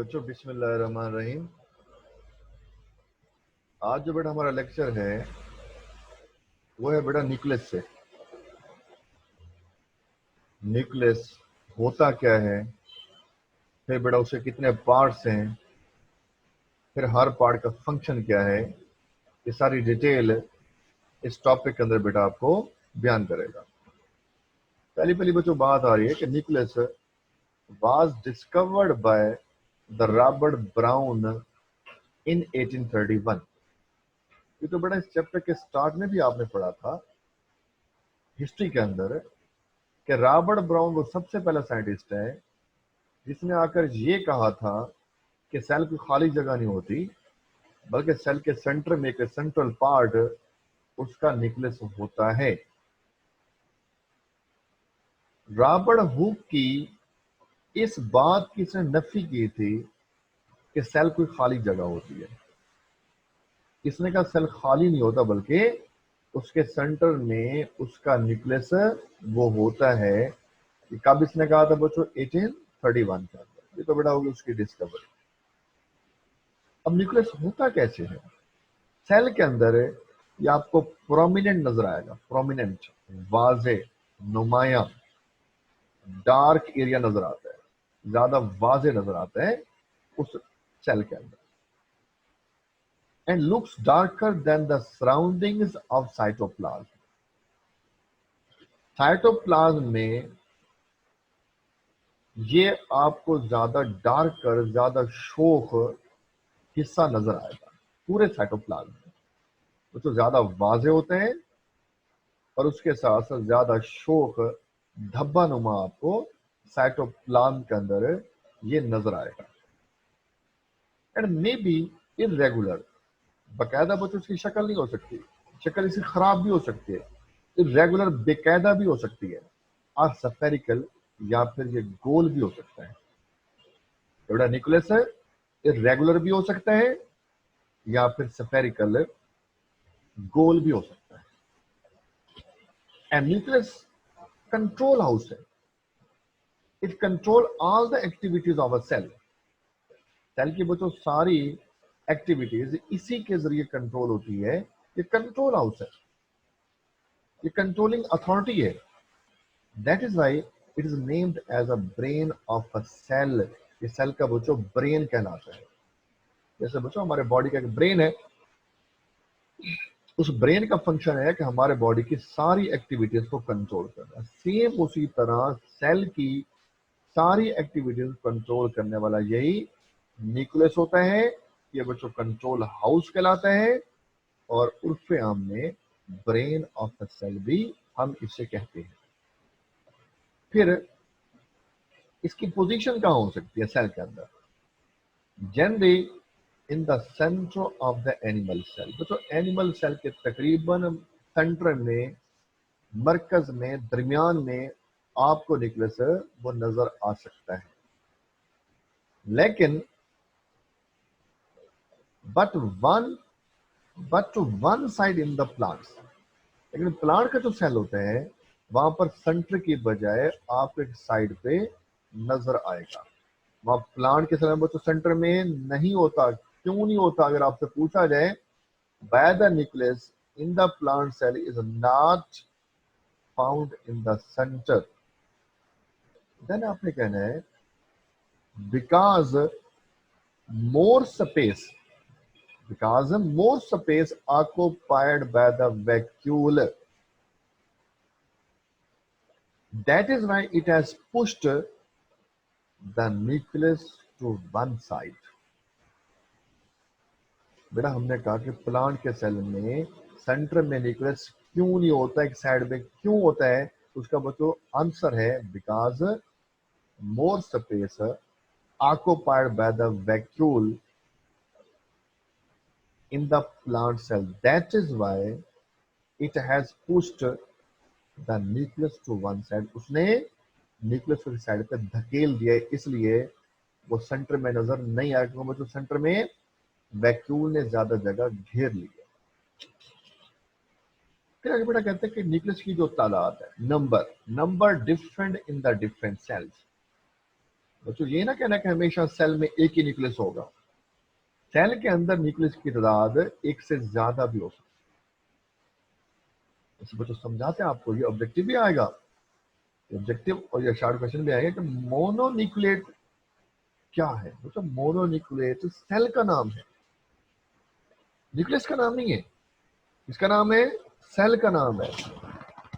बच्चों बिस्मिल्लाहिर्रहमानिर्रहीम। आज जो बेटा हमारा लेक्चर है वो है बेटा न्यूक्लियस से। न्यूक्लियस होता क्या है, फिर बेटा उसके कितने पार्ट्स हैं, फिर हर पार्ट का फंक्शन क्या है, ये सारी डिटेल इस टॉपिक के अंदर बेटा आपको बयान करेगा। पहली पहली बच्चों बात आ रही है कि nucleus was discovered by the Robert brown इन 1831। ये तो बेटा इस चैप्टर के स्टार्ट में भी आपने पढ़ा था हिस्ट्री के अंदर कि रॉबर्ट ब्राउन वो सबसे पहला साइंटिस्ट है जिसने आकर ये कहा था कि सेल की खाली जगह नहीं होती, बल्कि सेल के सेंटर में एक सेंट्रल पार्ट उसका न्यूक्लियस होता है। रॉबर्ट हुक की इस बात की इसने नफी की थी कि सेल कोई खाली जगह होती है। इसने कहा सेल खाली नहीं होता, बल्कि उसके सेंटर में उसका न्यूक्लियस वो होता है। कि कब इसने कहा था बच्चों? 1831 के अंदर। ये तो बेटा होगी उसकी डिस्कवरी। अब न्यूक्लियस होता कैसे है सेल के अंदर? ये आपको प्रोमिनेंट नजर आएगा, प्रोमिनेंट, वाजे, नुमाया, डार्क एरिया नजर आता है, ज्यादा वाजे नजर आता है उस सेल के अंदर। And looks darker then the surroundings of cytoplasm. Cytoplasm में ये आपको ज्यादा डार्कर, ज्यादा शोख हिस्सा नजर आएगा पूरे साइटोप्लाज्म में। तो ज्यादा वाजे होते हैं और उसके साथ साथ ज्यादा शोख, धब्बा नुमा आपको साइटोप्लाज्म के अंदर ये नजर आएगा। एंड मे बी इरेगुलर, बाकायदा बच्चों उसकी शक्ल नहीं हो सकती, शक्ल इसकी खराब भी हो सकती है, इरेगुलर बेकायदा भी हो सकती है, और सफेरिकल या फिर ये गोल भी हो सकता है। बड़ा न्यूक्लियस है, इरेगुलर भी हो सकता है या फिर सफेरिकल गोल भी हो सकता है। एंड न्यूक्लियस कंट्रोल हाउस है। It control all the activities of a cell. Cell की बच्चों सारी एक्टिविटीज इसी के जरिए कंट्रोल होती है। ये कंट्रोल हाउस है, ये कंट्रोलिंग अथॉरिटी है। That is why it is named as a brain of a cell. ये सेल का बच्चों ब्रेन कहलाता है। जैसे बच्चों हमारे बॉडी का एक ब्रेन है, उस ब्रेन का फंक्शन है कि हमारे बॉडी की सारी एक्टिविटीज को कंट्रोल करना। सेम उसी तरह सेल की सारी एक्टिविटीज कंट्रोल करने वाला यही न्यूक्लियस होता है। ये बच्चों कंट्रोल हाउस कहलाता है, और उर्फे आम में ब्रेन ऑफ द सेल भी हम इसे कहते हैं। फिर इसकी पोजीशन कहाँ हो सकती है सेल के अंदर? Generally in the centre of the animal cell. तो एनिमल सेल के तकरीबन सेंटर में, मरकज में, दरमियान में आपको न्यूक्लियस वो नजर आ सकता है। लेकिन but one side in the plants. लेकिन प्लांट का जो सेल होता है वहां पर सेंटर की बजाय आपको एक साइड पे नजर आएगा। वहां प्लांट के सेल तो सेंटर में नहीं होता। क्यों नहीं होता? अगर आपसे पूछा जाए, by the nucleus in the plant cell is not found in the centre, then आपने कहना है because more space, more space occupied by the vacuole. That is why it has pushed the nucleus to one side. बेटा हमने कहा कि plant के cell में centre में न्यूक्लियस क्यों नहीं होता, एक साइड में क्यों होता है? उसका बच्चों आंसर है because more space occupied by the vacuole in the plant cell. That is why it has pushed the nucleus to one side. उसने न्यूक्लियस को साइड पे धकेल दिया, इसलिए वो सेंटर में नजर नहीं आया, क्योंकि जो सेंटर में वैक्यूल ने ज्यादा जगह घेर ली है। फिर आगे बेटा कहते हैं कि न्यूक्लियस की जो तादाद है, number different in the different cells. बच्चों ये ना कहना कि हमेशा सेल में एक ही न्यूक्लियस होगा। सेल के अंदर न्यूक्लियस की तादाद एक से ज्यादा भी हो सकती है। इसे बच्चों समझाते हैं आपको, ये ऑब्जेक्टिव भी आएगा, ऑब्जेक्टिव और ये शॉर्ट क्वेश्चन भी आएगा कि मोनोन्यूक्लिएट क्या है। बच्चों मोनोन्यूक्लिएट सेल का नाम है, न्यूक्लियस का नाम नहीं है। इसका नाम है, सेल का नाम है।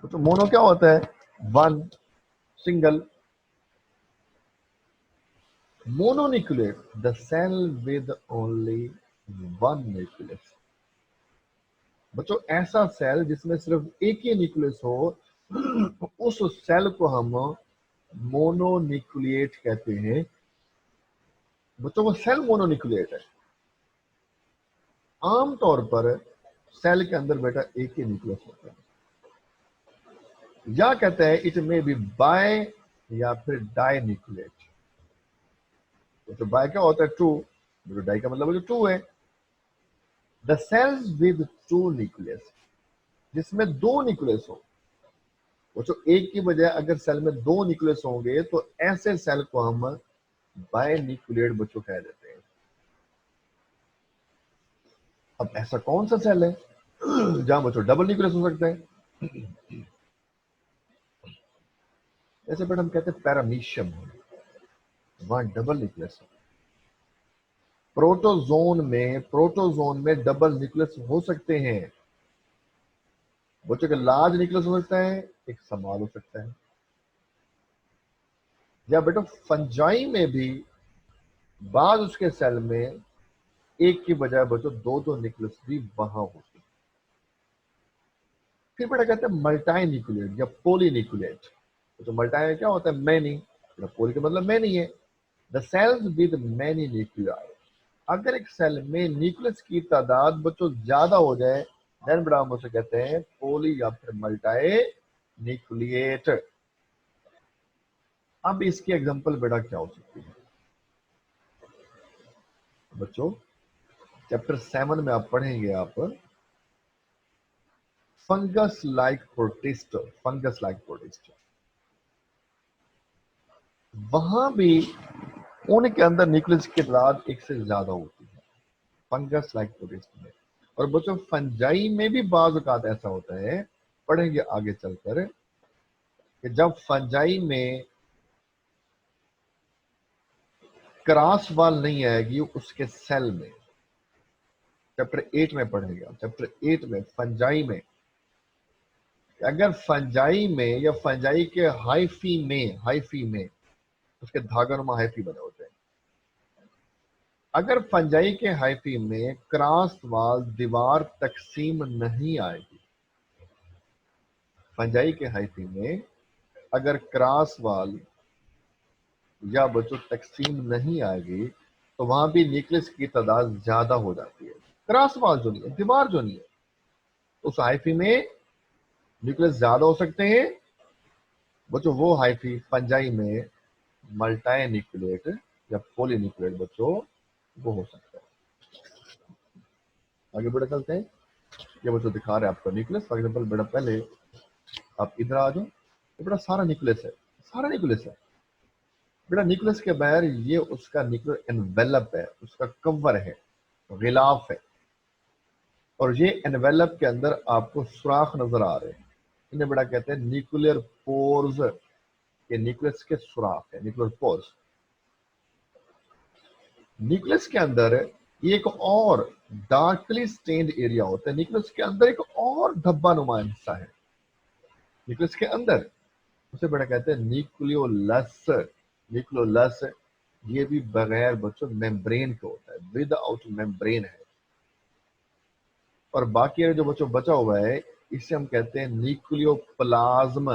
तो मोनो क्या होता है? One, single. Mononucleate the cell with only one nucleus. बच्चों ऐसा सेल जिसमें सिर्फ एक ही न्यूक्लियस हो, उस सेल को हम मोनोन्यूक्लिएट कहते हैं। बच्चों वो सेल मोनोन्यूक्लिएट है। आमतौर पर सेल के अंदर बेटा एक ही न्यूक्लियस होता है, या कहते हैं इट मे बी बाय या फिर डाई न्यूक्लिएट। तो बाय क्या होता है? टू। डाई का मतलब जो टू है। The cells with two nucleus, जिसमें दो न्यूक्लियस हो। वो जो एक की बजाय अगर सेल में दो न्यूक्लियस होंगे तो ऐसे सेल को हम बाय न्यूक्लिएट बच्चों कह देते हैं। अब ऐसा कौन सा सेल है जहां बच्चों डबल न्यूक्लियस हो सकते हैं? ऐसे बेटा हम कहते हैं पैरामीशियम, वहां डबल न्यूक्लियस है। प्रोटोजोन में डबल न्यूक्लियस हो सकते हैं। बच्चों के लार्ज न्यूक्लियस हो सकता है, एक स्मॉल हो सकता है। या बेटा फंजाई में भी बाद उसके सेल में एक की बजाय बच्चों दो दो न्यूक्लियस भी वहां होती है। फिर बेटा कहते हैं मल्टाई न्यूक्लिएट या पोली न्यूक्लिएट। तो मल्टाई क्या होता है? मैनी। पोली का मतलब मैनी है। The cells with many nuclei. अगर एक सेल में न्यूक्लियस की तादाद बच्चों ज्यादा हो जाए, देन बेटा हम उसे कहते हैं पोली या फिर मल्टाई न्यूक्लिएट। अब इसकी एग्जांपल बेटा क्या हो सकती है? बच्चों चैप्टर 7 में आप पढ़ेंगे, आप fungus like protist. Fungus like protist, वहां भी उनके अंदर न्यूक्लियस की तादाद एक से ज्यादा होती है, फंगस लाइक प्रोटिस्ट में। और बच्चों फंजाई में भी बाज़ औक़ात ऐसा होता है, पढ़ेंगे आगे चलकर, कि जब फंजाई में क्रॉस वाल नहीं आएगी उसके सेल में। चैप्टर 8 में पढ़ेगा, चैप्टर 8 में फंजाई में, अगर फंजाई में या फंजाई के हाइफी में उसके धागानुमा हाइफी बने होते हैं। अगर फंजाई के हाइफी में क्रॉस वाल दीवार तकसीम नहीं आएगी, फंजाई के हाइफी में अगर क्रॉस वाल या बच्चों तकसीम नहीं आएगी तो वहां भी न्यूक्लियस की तादाद ज्यादा हो जाती है। क्रॉस वाल जो नहीं है, दीवार जो नहीं है, उस हाइफी में न्यूक्लियस ज्यादा हो सकते हैं। बच्चों वो हाइफी फंजाई में मल्टाई न्यूक्लिएट या पॉली न्यूक्लिएट बच्चों वो हो सकता है। आगे बढ़े चलते हैं। ये बच्चों दिखा रहे हैं आपका न्यूक्लियस। फॉर एग्जाम्पल बेटा पहले आप इधर आ जाओ, ये बेटा सारा न्यूक्लियस है, सारा न्यूक्लियस है। बेटा न्यूक्लियस के बाहर ये उसका न्यूक्लियर एनवेलप है, उसका कवर है, गिलाफ है। और ये एनवेलप के अंदर आपको सुराख नजर आ रहे हैं, इन्हें बेटा कहते हैं न्यूक्लियर पोर्स। ये न्यूक्लियस के सुराख है, न्यूक्लियर पोर्स। न्यूक्लियस के अंदर एक और डार्कली स्टेन्ड एरिया होता है। न्यूक्लियस के अंदर एक और धब्बा नुमा हिस्सा है न्यूक्लियस के अंदर, उसे बेटा कहते हैं न्यूक्लियोलस। न्यूक्लियोलस ये भी बगैर बच्चों मेम्ब्रेन के होता है, विदाउट मेम्ब्रेन है। और बाकी जो बच्चों बचा हुआ है इसे हम कहते हैं न्यूक्लियोप्लाज्म।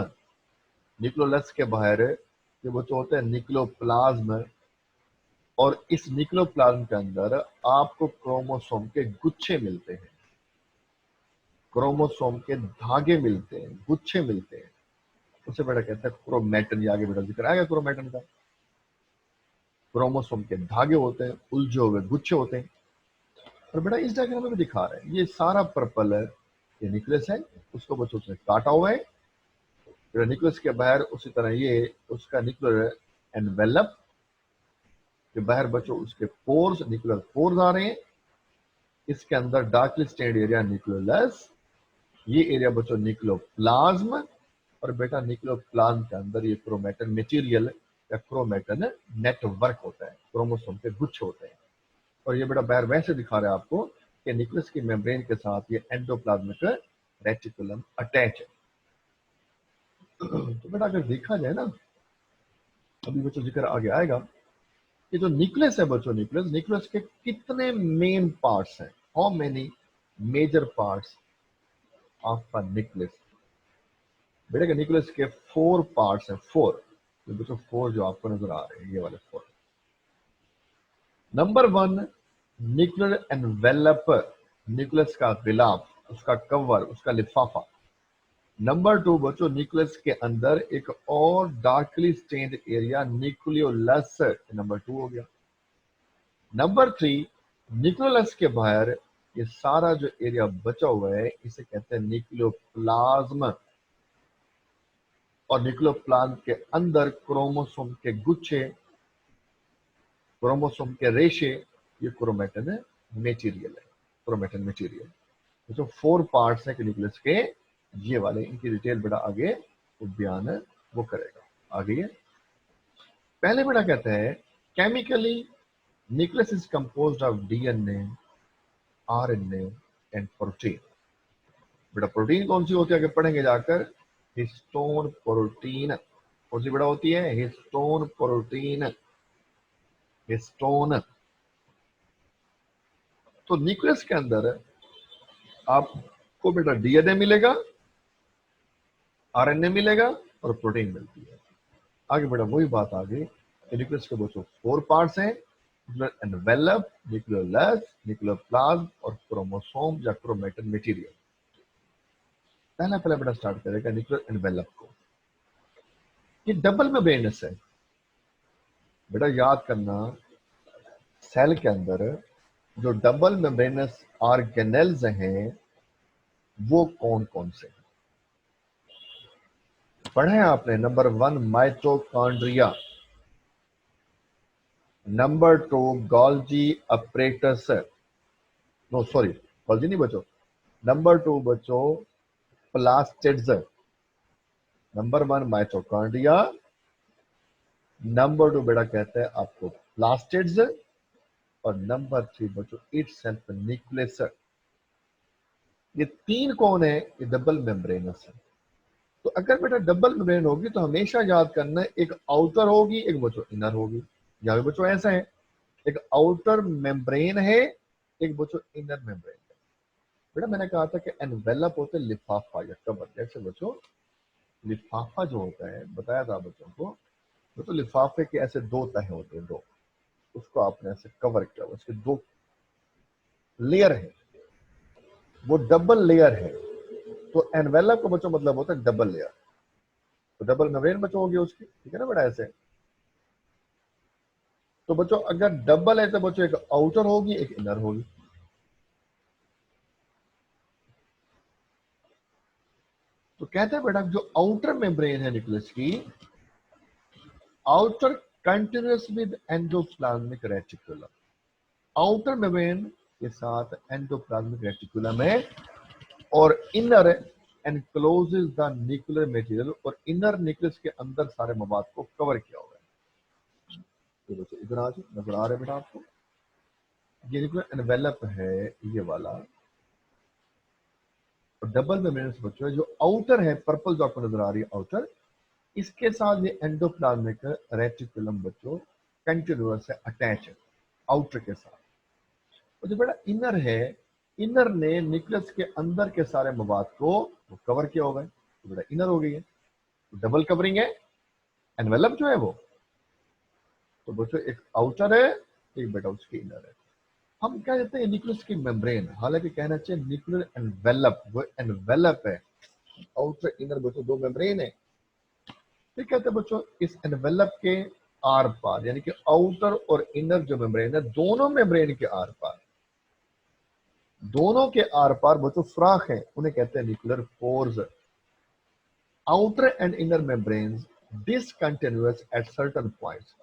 न्यूक्लियोलस के बाहर ये बच्चों होते हैं न्यूक्लियोप्लाज्म। और इस न्यूक्लियोप्लाज्म के अंदर आपको क्रोमोसोम के गुच्छे मिलते हैं, क्रोमोसोम के धागे मिलते हैं, गुच्छे मिलते हैं। उसे बेटा कहते हैं क्रोमैटिन। आगे बेटा जिक्र आएगा क्रोमैटिन का। क्रोमोसोम के धागे होते हैं, उलझे हुए गुच्छे होते हैं। और बेटा इस डायग्राम में भी दिखा रहे हैं, ये सारा पर्पल है, ये न्यूक्लियस है, उसको बच्चों से काटा हुआ है। न्यूक्लियस के बाहर उसी तरह ये उसका न्यूक्लियर एनवेलप कि बाहर बच्चों उसके पोर्स, न्यूक्लियर पोर्स आ रहे हैं, इसके अंदर डार्कली स्टेन्ड एरिया न्यूक्लियोलस, ये एरिया बच्चों न्यूक्लियोप्लाज्म, और बेटा न्यूक्लियोप्लाज्म के अंदर ये क्रोमेटिन मटेरियल या क्रोमेटिन नेटवर्क होता है, क्रोमोसोम के गुच्छ होते हैं। और ये बेटा बाहर वैसे दिखा रहा है आपको कि न्यूक्लियस की मेम्ब्रेन के साथ ये एंडोप्लाज्मिक रेटिकुलम अटैच है। तो बेटा अगर देखा जाए ना, अभी बच्चों जिक्र आगे आएगा कि जो न्यूक्लियस है बच्चों, न्यूक्लियस के कितने मेन पार्ट्स हैं, how many major parts of a nucleus. बेटा के न्यूक्लियस के 4 पार्ट्स हैं, 4, तो बच्चों 4 जो आपको नजर आ रहे हैं, ये वाले 4। नंबर 1, न्यूक्लियर एनवेलप, न्यूक्लियस का गिलाफ, उसका कवर, उसका लिफाफा। नंबर 2 बच्चों, न्यूक्लियस के अंदर एक और darkly stained area nucleolus, number 2 हो गया। नंबर 3, न्यूक्लियोलस के बाहर ये सारा जो एरिया बचा हुआ है इसे कहते हैं न्यूक्लियोप्लाज्म, और न्यूक्लियोप्लाज्म के अंदर क्रोमोसोम के गुच्छे, क्रोमोसोम के रेशे, ये क्रोमेटिन मटेरियल है, क्रोमेटिन मटेरियल। तो 4 पार्ट्स हैं न्यूक्लियस के, ये वाले, इनकी डिटेल बेटा आगे बयान वो करेगा। आगे ये पहले बेटा कहते हैं chemically nucleus is composed of DNA, RNA and protein. बेटा प्रोटीन कौन सी होती है आगे पढ़ेंगे जाकर, हिस्टोन प्रोटीन। कौन सी बेटा होती है, हिस्टोन प्रोटीन, हिस्टोन। तो न्यूक्लियस के अंदर आपको बेटा डीएनए मिलेगा, आरएनए मिलेगा और प्रोटीन मिलती है। आगे बेटा वही बात आ गई, न्यूक्लियस के बच्चों 4 पार्ट्स हैं, न्यूक्लियर एनवेलप, न्यूक्लियोलस, न्यूक्लियोप्लाज्म और क्रोमोसोम या क्रोमेटिन मटेरियल। पहला बेटा स्टार्ट करेगा न्यूक्लियर एनवेलप को। ये डबल मेम्ब्रेनस है बेटा, याद करना, सेल के अंदर जो डबल मेम्ब्रेनस ऑर्गेनेल्स हैं वो कौन कौन से हैं, पढ़े आपने। Number 1 mitochondria, number 2 Golgi apparatus, no sorry Golgi नहीं बच्चों, नंबर 2 बच्चों प्लास्टिड्स। नंबर 1 माइटोकॉन्ड्रिया, नंबर 2 बेटा कहते हैं आपको प्लास्टिड्स, और नंबर 3 बच्चों इटसेल्फ न्यूक्लियस। ये 3 कौन है, ये डबल मेम्ब्रेनस है। तो अगर बेटा डबल मेम्ब्रेन होगी तो हमेशा याद करना, एक आउटर होगी, एक बच्चों इनर होगी। यहाँ पे बच्चों ऐसा है, एक आउटर मेम्ब्रेन है, एक बच्चों इनर मेम्ब्रेन है। बेटा मैंने कहा था कि एनवेलप होते लिफाफा या कवर, जैसे बच्चों लिफाफा जो होता है, बताया था बच्चों को, तो लिफाफे के ऐसे 2 तह होते हैं, 2, उसको आपने ऐसे कवर किया, उसके 2 लेयर है, वो डबल लेयर है। तो एनवेलप का बच्चों मतलब होता है डबल लेयर, तो डबल मेम्ब्रेन बच्चों होगी उसकी, ठीक है ना बेटा ऐसे। तो बच्चों अगर डबल है तो बच्चों एक आउटर होगी, एक इनर होगी। तो कहते हैं बेटा जो आउटर मेम्ब्रेन है न्यूक्लियस की, outer continuous with endoplasmic reticulum, outer membrane के साथ एंडोप्लाज्मिक रेटिकुलम है, और inner encloses the nuclear material, और इनर न्यूक्लियस के अंदर सारे मवाद को कवर किया हुआ है। तो बच्चों इधर आ जाओ, नजर आ रहा है बेटा आपको, ये न्यूक्लियर एनवेलप है ये वाला, और डबल मेम्ब्रेन बच्चों है जो आउटर है, पर्पल जो आपको नजर आ रही है आउटर, इसके साथ ये एंडोप्लाज्मिक रेटिकुलम बच्चों कंटिन्यूअस है, अटैच है आउटर के साथ। और जो बेटा इनर है, इनर ने न्यूक्लियस के अंदर के सारे मवाद को कवर किया होगा, तो बेटा इनर हो गई है, तो डबल कवरिंग है, एनवेलप जो है वो। तो बच्चों एक आउटर है, एक बेटा उसकी इनर है। हम क्या कहते हैं न्यूक्लियस की मेम्ब्रेन, हालांकि कहना चाहिए न्यूक्लियर एनवेलप, वो एनवेलप है, आउटर इनर बच्चों 2 मेम्ब्रेन है। फिर कहते हैं बच्चों इस एनवेलप के आर पार, यानी कि आउटर और इनर जो मेम्ब्रेन है, दोनों मेम्ब्रेन के आर पार, दोनों के आर पार बच्चों फ्राक है, उन्हें कहते हैं nuclear pores. Outer and inner membranes discontinuous at certain points,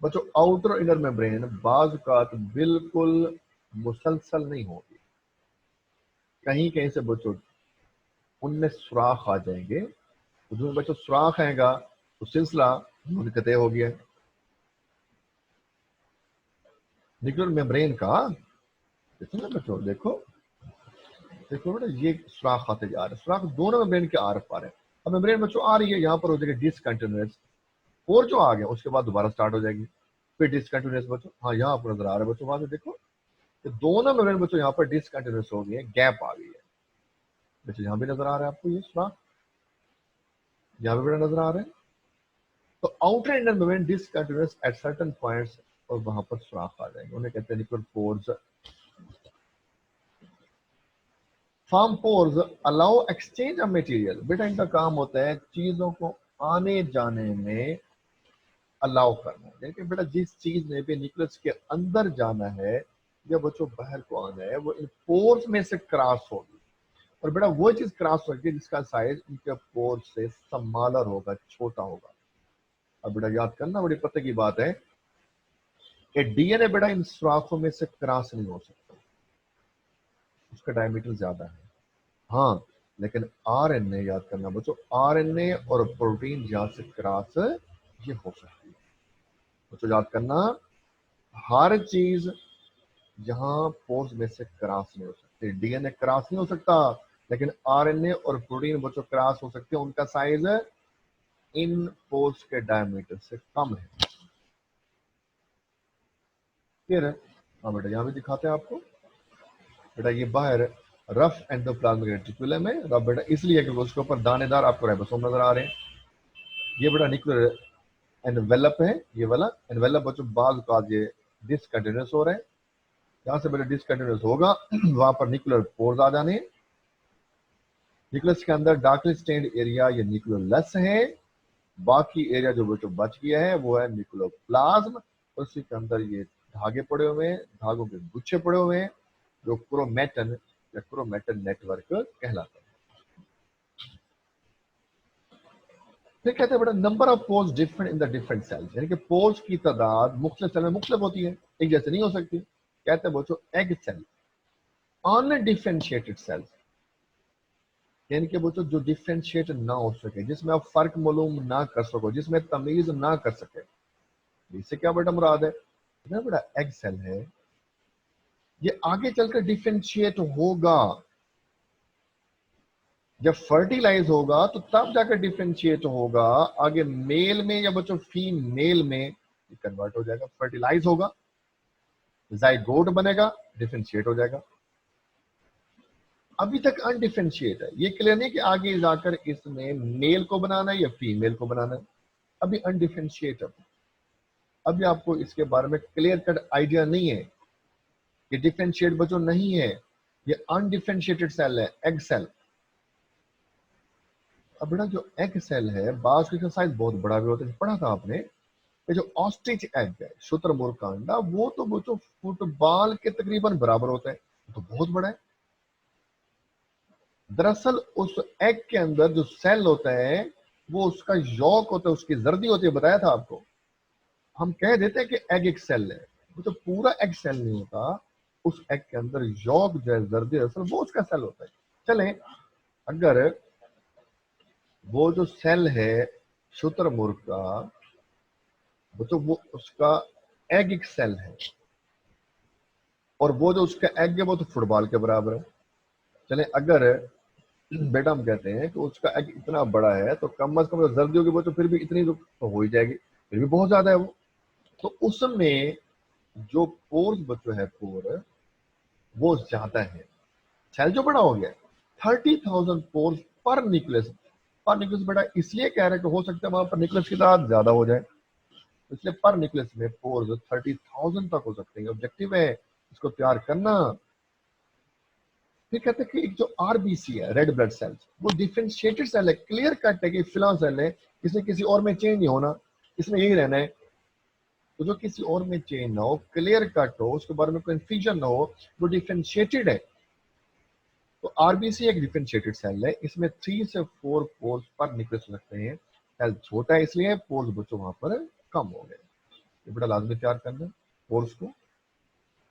बच्चों आउटर इनर मेम्ब्रेन बाज का बिल्कुल मुसलसल नहीं होगी, कहीं कहीं से बच्चों उनमें सुराख आ जाएंगे, उसमें बच्चों सुराख आएगा तो सिलसिला मुनक़ते हो गया। न्यूक्लियर मेम्ब्रेन का देखो ना बच्चों, देखो देखो बेटा, ये सुराख आते जा रहे हैं, सुराख दोनों मेम्ब्रेन के आर पार है। अब मेम्ब्रेन बच्चों आ रही है, यहाँ पर हो जाएगा डिसकंटिन्यूअस, और जो आ गया उसके बाद दोबारा स्टार्ट हो जाएगी, फिर डिसकंटिन्यूअस बच्चों। हाँ यहाँ पर नजर आ रहा है बच्चों, वहां से देखो कि दोनों मेम्ब्रेन बच्चों यहाँ पर डिसकंटिन्यूअस हो गई है, गैप आ गई है बच्चों। यहाँ भी नजर आ रहा है आपको ये सुराख, यहाँ पे बेटा नजर आ रहा है। तो outer inner membrane discontinuous at certain points, और वहां पर सुराख आ जाएंगे, उन्हें कहते हैं न्यूक्लियर पोर्स। फार्म pores allow exchange of material, बेटा इनका काम होता है चीजों को आने जाने में अलाउ करना, देखिए बेटा जिस चीज ने भी न्यूक्लियस के अंदर जाना है या बच्चों बाहर को आना है, वो इन पोर्स में से क्रॉस होगी, और बेटा वो चीज क्रॉस होगी जिसका साइज इनके पोर्स से स्मॉलर होगा, छोटा होगा। अब बेटा याद करना, बड़ी पते की बात है कि डीएनए बेटा इन सुराखों में से क्रॉस नहीं हो सकता, उसका डायमीटर ज्यादा है। हाँ लेकिन आरएनए याद करना बच्चों, आरएनए और प्रोटीन जहां से क्रॉस ये हो सकती है बच्चों, याद करना हर चीज जहां पोर्स में से क्रॉस नहीं हो सकती। डीएनए क्रॉस नहीं हो सकता, लेकिन आरएनए और प्रोटीन बच्चों क्रॉस हो सकते हैं, उनका साइज इन पोर्स के डायमीटर से कम है। फिर हाँ बेटा यहाँ भी दिखाते हैं आपको, बेटा ये बाहर रफ एंडोप्लाज्मिक रेटिकुलम है, रफ बेटा इसलिए क्योंकि उसके ऊपर दानेदार आपको राइबोसोम नजर आ रहे हैं। ये बेटा न्यूक्लियर एनवेलप है, ये वाला एनवेलप बच्चों बाल का ये डिसकंटिन्यूअस हो रहा है, जहां से बेटा डिसकंटिन्यूअस होगा वहां पर न्यूक्लियर पोर्स आ जाने। न्यूक्लियस के अंदर डार्कली स्टेन्ड एरिया ये न्यूक्लियोलस है, बाकी एरिया जो बच्चों बच गया है वो है न्यूक्लियोप्लाज्म, और उसी के अंदर ये धागे पड़े हुए हैं, धागों के गुच्छे पड़े हुए हैं, जो क्रोमेटन या क्रोमेटन नेटवर्क कहलाता है। फिर कहते हैं बेटा number of pores different in the different cells, यानी कि पोर्स की तादाद मुख्तलिफ सेल में मुख्तलिफ होती है, एक जैसे नहीं हो सकती। कहते हैं बच्चों एग सेल अनडिफरेंशिएटेड सेल्स, यानी कि बच्चों जो डिफरेंशिएट ना हो सके, जिसमें आप फर्क मालूम ना कर सको, जिसमें तमीज ना कर सके, इससे क्या बेटा मुराद है ना बेटा, एग सेल है, ये आगे चलकर डिफरेंशिएट होगा, जब फर्टिलाइज होगा तो तब जाकर डिफरेंशिएट होगा, आगे मेल में या बच्चों फीमेल में कन्वर्ट हो जाएगा, फर्टिलाइज होगा, जाइगोट बनेगा, डिफरेंशिएट हो जाएगा। अभी तक अनडिफरेंशिएट है, ये क्लियर नहीं कि आगे जाकर इसमें मेल को बनाना है या फीमेल को बनाना है, अभी अनडिफरेंशिएट है। अभी आपको इसके बारे में क्लियर कट आइडिया नहीं है, ये डिफरेंशिएट बच्चों नहीं है, ये अनडिफरेंशिएटेड सेल है, एग सेल। अब बेटा जो एग सेल है बाज का साइज बहुत बड़ा भी होता है, पढ़ा था आपने, ये जो ऑस्ट्रिच एग है शुतुरमुर्ग का अंडा, वो तो बच्चों फुटबॉल के तकरीबन बराबर होता है, तो बहुत बड़ा है। दरअसल उस एग के अंदर जो सेल होता है वो उसका यॉक होता है, उसकी जर्दी होती है, बताया था आपको। हम कह देते हैं कि एग एक सेल है, वो तो पूरा एग सेल नहीं होता, उस एग के अंदर यॉक जो है जर्दी, दरअसल वो उसका सेल होता है। चले अगर वो जो सेल है शुतुरमुर्ग का, वो तो वो उसका एग एक सेल है, और वो जो उसका एग है वो तो फुटबॉल के बराबर है। चले अगर बेटा हम कहते हैं कि उसका एग इतना बड़ा है तो कम से कम जर्दी होगी वो तो फिर भी इतनी तो हो ही जाएगी, फिर भी बहुत ज्यादा है वो, तो उसमें जो पोर्स बच्चों है पोर वो ज्यादा है, सेल जो बड़ा हो गया 30,000 पोर्स पर न्यूक्लियस। पर न्यूक्लियस बेटा इसलिए कह रहे हैं कि हो सकता है वहां पर न्यूक्लियस की तादाद ज्यादा हो जाए, इसलिए पर न्यूक्लियस में पोर्स 30,000 तक हो सकते हैं। ऑब्जेक्टिव है इसको तैयार करना। फिर कहते हैं कि एक जो आरबीसी है रेड ब्लड सेल्स, वो डिफरेंशिएटेड सेल है, क्लियर कट है कि फिलहाल सेल है, इसमें किसी और में चेंज नहीं होना, इसमें यही रहना है। तो जो किसी और में चेंज ना हो, क्लियर कट हो, उसके बारे में कंफ्यूजन ना हो, वो डिफरेंशिएटेड है। तो आरबीसी एक डिफरेंशिएटेड सेल है, इसमें 3 से 4 पोर्स पर न्यूक्लियस लगते हैं, सेल छोटा है इसलिए पोर्स बच्चों वहां पर कम हो गए। ये बड़ा लाजमी तैयार करना कोर्स को।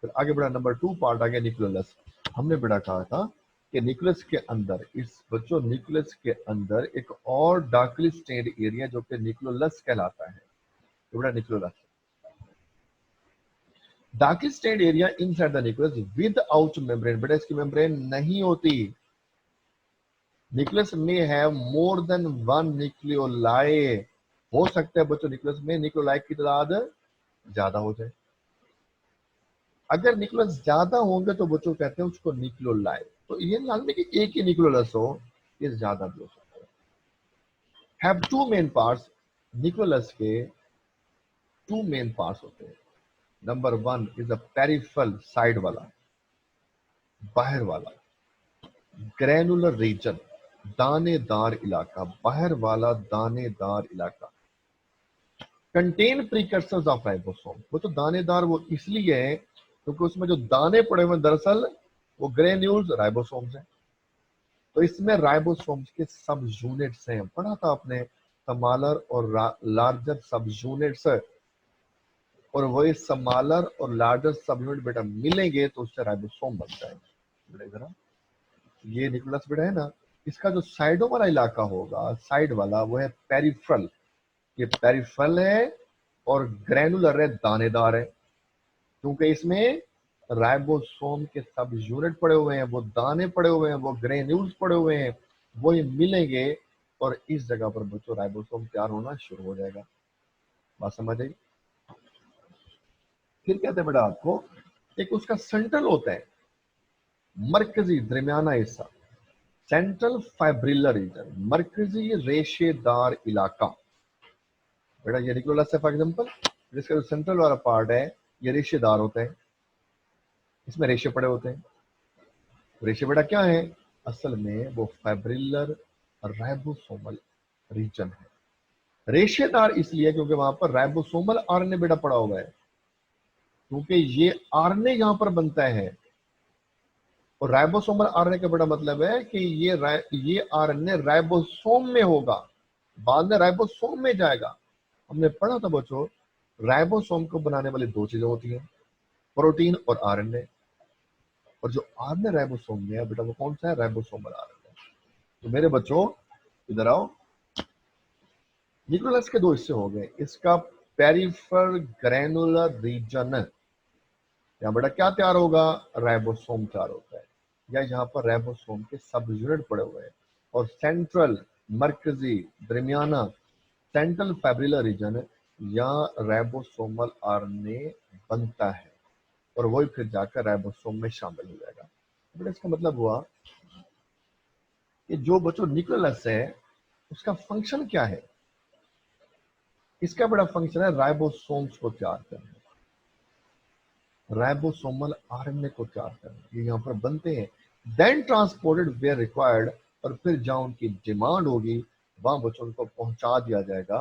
फिर आगे बढ़ा, नंबर 2 पार्ट आ गया न्यूक्लियोलस। हमने बड़ा कहा था कि न्यूक्लियस के अंदर, इस बच्चों न्यूक्लियस के अंदर एक और डार्कली स्टेन्ड एरिया जो कि न्यूक्लियोलस कहलाता है। ये बड़ा nucleolus, darkly stained area inside the nucleus without membrane. बेटा इसकी मेम्ब्रेन नहीं होती। न्यूक्लियस में है मोर देन वन न्यूक्लियोलाई। हो सकता है बच्चों न्यूक्लियस में न्यूक्लियोलाई की तादाद ज्यादा हो जाए। अगर न्यूक्लियस ज्यादा होंगे तो बच्चों कहते हैं उसको न्यूक्लियोलाई। तो ये लाजमी कि एक ही न्यूक्लियोलस हो, ये ज्यादा भी हो सकता है। Have two main parts. Nucleolus के टू मेन पार्ट्स होते हैं। Number 1 is a peripheral, side वाला, बाहर वाला। ग्रैनुलर रीजन, दानेदार इलाका, बाहर वाला दानेदार इलाका। Contain precursors of ribosome. वो तो दानेदार वो इसलिए है क्योंकि उसमें जो दाने पड़े हुए दरअसल वो ग्रेन्यूल्स राइबोसोम्स हैं। तो इसमें राइबोसोम्स के सब यूनिट्स हैं। पढ़ा था आपने, स्मॉलर और लार्जर सब यूनिट्स, और वही स्मॉलर और लार्जर सब यूनिट बेटा मिलेंगे तो उससे राइबोसोम बनता है। बेटा इधर ये न्यूक्लियस बेटा है ना, इसका जो साइडों वाला इलाका होगा, साइड वाला, वो है पेरिफेरल। ये पेरिफेरल है और ग्रैनुलर है, दानेदार है, क्योंकि इसमें राइबोसोम के सब यूनिट पड़े हुए हैं, वो दाने पड़े हुए हैं, वो ग्रेन्यूल्स पड़े हुए हैं, वही मिलेंगे और इस जगह पर बच्चों राइबोसोम तैयार होना शुरू हो जाएगा। बात समझ आई? फिर कहते हैं बेटा आपको, एक उसका सेंट्रल होता है, मरकजी दरमियाना हिस्सा, सेंट्रल फाइब्रिलर रीजन, मरकजी रेशेदार इलाका। बेटा ये न्यूक्लियोलस है फॉर एग्जांपल, जिसका जो सेंट्रल वाला पार्ट है ये रेशेदार होता है, इसमें रेशे पड़े होते हैं। रेशे बेटा क्या है? असल में वो फाइब्रिलर राइबोसोमल रीजन है। रेशेदार इसलिए क्योंकि वहां पर राइबोसोमल आरएनए बेटा पड़ा हुआ है, क्योंकि ये आरएनए यहां पर बनता है। और राइबोसोमल आरएनए का बड़ा मतलब है कि ये आरएनए राइबोसोम में होगा, बाद में राइबोसोम में जाएगा। हमने पढ़ा था बच्चों, राइबोसोम को बनाने वाली दो चीजें होती हैं, प्रोटीन और आरएनए। और जो आरएनए राइबोसोम में है बेटा वो कौन सा है? Ribosomal RNA. तो मेरे बच्चों इधर आओ, न्यूक्लियस के दो हिस्से हो गए। इसका पेरिफेरल ग्रैनुलर रीजन, यहाँ बेटा क्या तैयार होगा? राइबोसोम तैयार होता है, या यहाँ पर राइबोसोम के सब यूनिट पड़े हुए हैं। और सेंट्रल, मरकजी, दरमियाना, सेंट्रल फाइब्रिलर रीजन, यहाँ राइबोसोमल आरएनए बनता है और वही फिर जाकर राइबोसोम में शामिल हो जाएगा। बेटा इसका मतलब हुआ कि जो बच्चों न्यूक्लियस है उसका फंक्शन क्या है? इसका बड़ा फंक्शन है राइबोसोम्स को तैयार करना, राइबोसोमल आरएनए को तैयार करना, ये यहाँ पर बनते हैं। देन ट्रांसपोर्टेड वेयर रिक्वायर्ड, और फिर जहां उनकी डिमांड होगी वहां बच्चों उनको पहुंचा दिया जाएगा।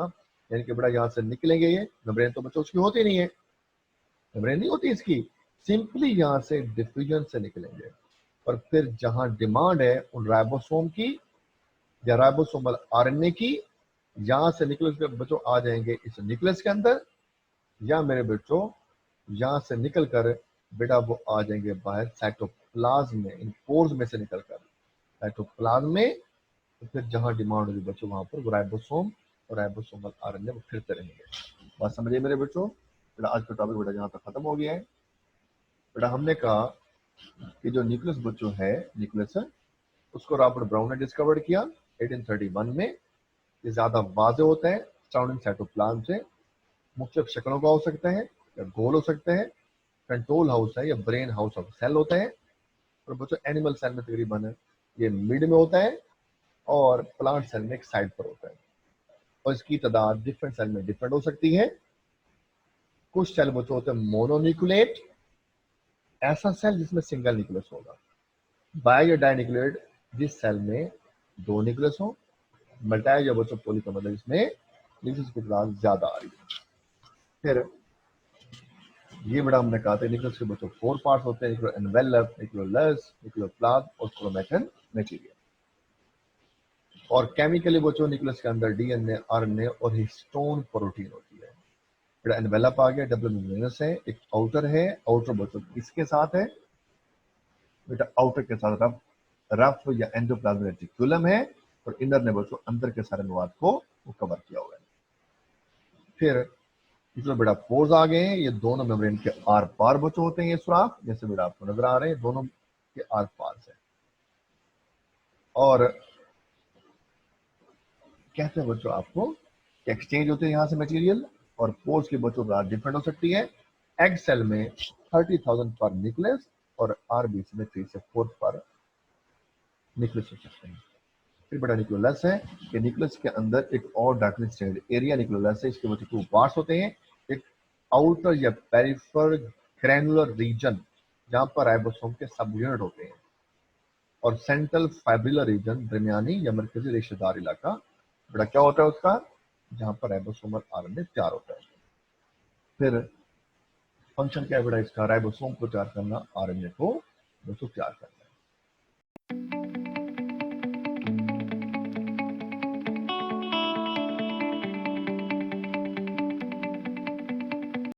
यानी कि बड़ा यहाँ से निकलेंगे, ये मेम्ब्रेन तो बच्चों उसकी होती नहीं है, मेम्ब्रेन नहीं होती इसकी, सिंपली यहाँ से डिफ्यूजन से निकलेंगे और फिर जहां डिमांड है उन राइबोसोम की या राइबोसोमल आरएनए की, यहां से निकल के बच्चों आ जाएंगे इस न्यूक्लियस के अंदर, या मेरे बच्चों यहां से निकल कर बेटा वो आ जाएंगे बाहर साइटोप्लाज्म में, इन पोर्स में से निकल कर साइटोप्लाज्म में। तो फिर जहां डिमांड होगी बच्चों वहां पर राइबोसोम और राइबोसोमल आरएनए वो फिरते रहेंगे। बात समझिए मेरे बच्चों? बेटा आज का टॉपिक बेटा जहां तक खत्म हो गया है। बेटा हमने कहा कि जो न्यूक्लियस बच्चों है, न्यूक्लियस है उसको रॉबर्ट ब्राउन ने डिस्कवर किया 1831 में। ये ज्यादा वाजे होता है सराउंडिंग साइटोप्लाज्म से, मुख्तलिफ शक्लों का हो सकता है, या गोल हो सकता है, कंट्रोल हाउस है, या ब्रेन हाउस ऑफ सेल होता है। और बच्चों एनिमल सेल में तकरीबन ये मिड में होता है और प्लांट सेल में एक साइड पर होता है। और इसकी तादाद डिफरेंट सेल में डिफरेंट हो सकती है। कुछ सेल बच्चों होते हैं मोनोन्यूक्लिएट, ऐसा सेल जिसमें सिंगल न्यूक्लियस होगा। बाय या डाइन्यूक्लिएट, जिस सेल में दो न्यूक्लियस हो। मल्टाई या बच्चों पोली का मतलब इसमें न्यूक्लियस की तादाद ज्यादा आ रही है। फिर ये बड़ा हमने कहा था न्यूक्लियस के बच्चों 4 पार्ट्स होते हैं, न्यूक्लियर एनवेलप, न्यूक्लियोलस, न्यूक्लियोप्लाज्म और क्रोमैटिन मटेरियल। और केमिकली बच्चों न्यूक्लियस के अंदर डीएनए, आरएनए और हिस्टोन प्रोटीन होती है। बेटा एनवेलप आ गया, डबल मेम्ब्रेनस है, एक आउटर है, आउटर बच्चों किसके साथ है बेटा, आउटर के साथ रफ रफ या एंडोप्लाज्मिक रेटिकुलम है, और इनर ने बच्चों अंदर के सारे मवाद को वो कवर किया हुआ है। फिर इसमें बेटा पोर्स आ गए हैं, ये दोनों मेम्ब्रेन के आर पार बच्चों होते हैं, ये सुराख जैसे बेटा आपको नजर आ रहे हैं, दोनों के आर पार से। और कहते हैं बच्चों आपको एक्सचेंज होते हैं यहाँ से मटेरियल, और पोर्स के बच्चों का डिफरेंट हो सकती है। एग सेल में 30,000 पर न्यूक्लियस और आरबीसी में 3 से 4 पर न्यूक्लियस हो सकते हैं। फिर बड़ा न्यूक्लियस है कि न्यूक्लियस के अंदर एक और डार्कनेस स्टेड एरिया न्यूक्लियस है, इसके बच्चे 2 पार्ट्स होते हैं, एक आउटर या पेरिफेरल ग्रैनुलर रीजन जहां पर राइबोसोम के सब यूनिट होते हैं, और सेंट्रल फाइब्रिलर रीजन दरमियानी या मरकजी रेशेदार इलाका बड़ा क्या होता है उसका, जहां पर राइबोसोमल आरएनए तैयार होता है। फिर फंक्शन क्या है बेटा इसका, राइबोसोम को तैयार करना, आरएनए को तैयार करना।